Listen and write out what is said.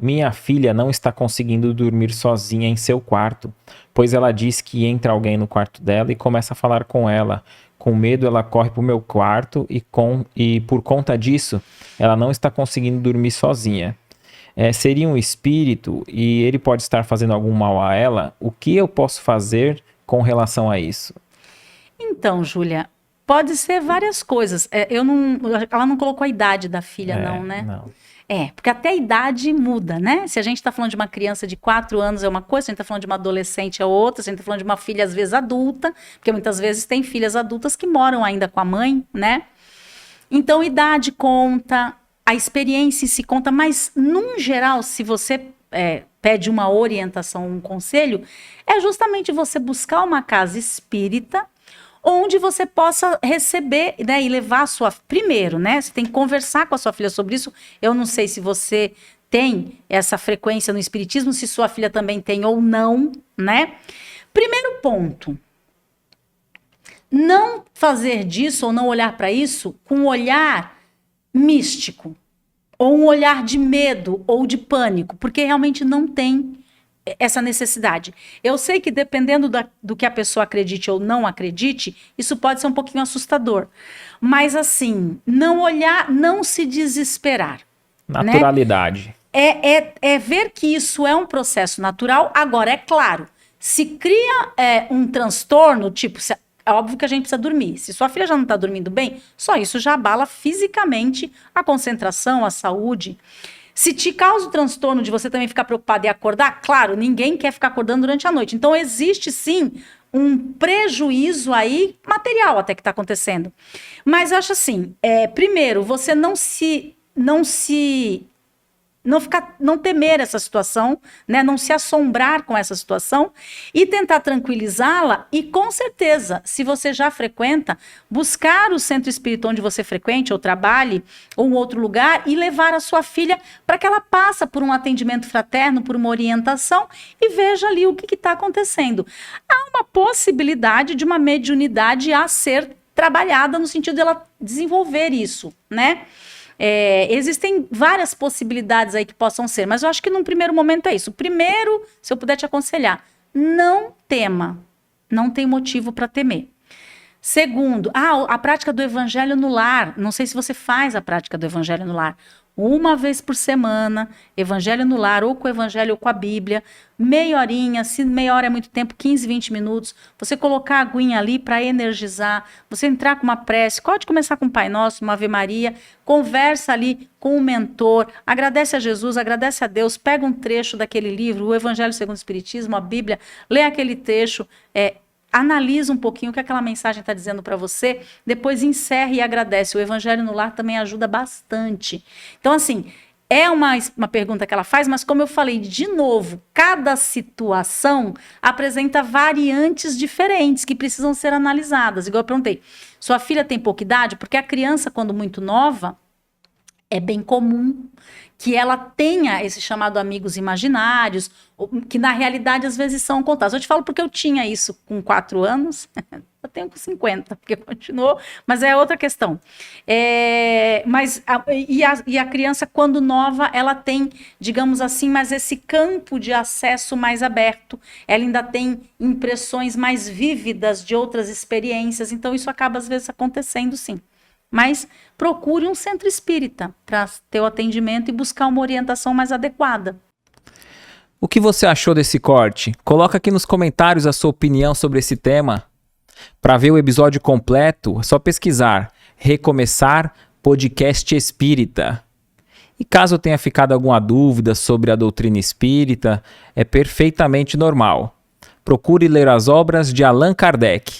Minha filha não está conseguindo dormir sozinha em seu quarto, pois ela diz que entra alguém no quarto dela e começa a falar com ela. Com medo, ela corre para o meu quarto e por conta disso, ela não está conseguindo dormir sozinha. Seria um espírito e ele pode estar fazendo algum mal a ela? O que eu posso fazer com relação a isso? Então, Júlia, pode ser várias coisas. Ela não colocou a idade da filha, não, né? Não. Porque até a idade muda, né? Se a gente está falando de uma criança de 4 anos é uma coisa, se a gente está falando de uma adolescente é outra, se a gente está falando de uma filha, às vezes, adulta, porque muitas vezes tem filhas adultas que moram ainda com a mãe, né? Então, idade conta, a experiência se conta, mas, num geral, se você pede uma orientação, um conselho, é justamente você buscar uma casa espírita onde você possa receber, né, e levar a sua... Primeiro, né, você tem que conversar com a sua filha sobre isso. Eu não sei se você tem essa frequência no espiritismo, se sua filha também tem ou não, né? Primeiro ponto, não fazer disso ou não olhar para isso com um olhar místico, ou um olhar de medo ou de pânico, porque realmente não tem essa necessidade. Eu sei que dependendo do que a pessoa acredite ou não acredite, isso pode ser um pouquinho assustador. Mas assim, não olhar, não se desesperar. Naturalidade. Né? É ver que isso é um processo natural. Agora, é claro, se cria um transtorno, tipo, é óbvio que a gente precisa dormir. Se sua filha já não está dormindo bem, só isso já abala fisicamente a concentração, a saúde. Se te causa o transtorno de você também ficar preocupado e acordar, claro, ninguém quer ficar acordando durante a noite. Então, existe sim um prejuízo aí material até que está acontecendo. Mas eu acho assim, primeiro, você não temer essa situação, né? Não se assombrar com essa situação e tentar tranquilizá-la. E com certeza, se você já frequenta, buscar o centro espírita onde você frequente ou trabalhe, ou um outro lugar, e levar a sua filha para que ela passe por um atendimento fraterno, por uma orientação e veja ali o que está acontecendo. Há uma possibilidade de uma mediunidade a ser trabalhada no sentido de ela desenvolver isso, né? Existem várias possibilidades aí que possam ser, mas eu acho que num primeiro momento é isso. Primeiro, se eu puder te aconselhar, não tema, não tem motivo para temer. Segundo, a prática do evangelho no lar, não sei se você faz a prática do evangelho no lar, uma vez por semana, evangelho no lar, ou com o evangelho ou com a Bíblia, meia horinha, se meia hora é muito tempo, 15, 20 minutos, você colocar a aguinha ali para energizar, você entrar com uma prece, pode começar com o Pai Nosso, uma Ave Maria, conversa ali com o mentor, agradece a Jesus, agradece a Deus, pega um trecho daquele livro, o Evangelho segundo o Espiritismo, a Bíblia, lê aquele trecho, analisa um pouquinho o que aquela mensagem está dizendo para você, depois encerra e agradece. O Evangelho no Lar também ajuda bastante. Então, assim, é uma pergunta que ela faz, mas como eu falei, de novo, cada situação apresenta variantes diferentes que precisam ser analisadas. Igual eu perguntei, sua filha tem pouca idade? Porque a criança, quando muito nova, é bem comum que ela tenha esse chamado amigos imaginários, que na realidade às vezes são contados. Eu te falo porque eu tinha isso com 4 anos, eu tenho com 50, porque continuou, mas é outra questão. A criança, quando nova, ela tem, digamos assim, mais esse campo de acesso mais aberto, ela ainda tem impressões mais vívidas de outras experiências, então isso acaba às vezes acontecendo sim. Mas procure um centro espírita para ter o atendimento e buscar uma orientação mais adequada. O que você achou desse corte? Coloca aqui nos comentários a sua opinião sobre esse tema. Para ver o episódio completo, é só pesquisar Recomeçar Podcast Espírita. E caso tenha ficado alguma dúvida sobre a doutrina espírita, é perfeitamente normal. Procure ler as obras de Allan Kardec.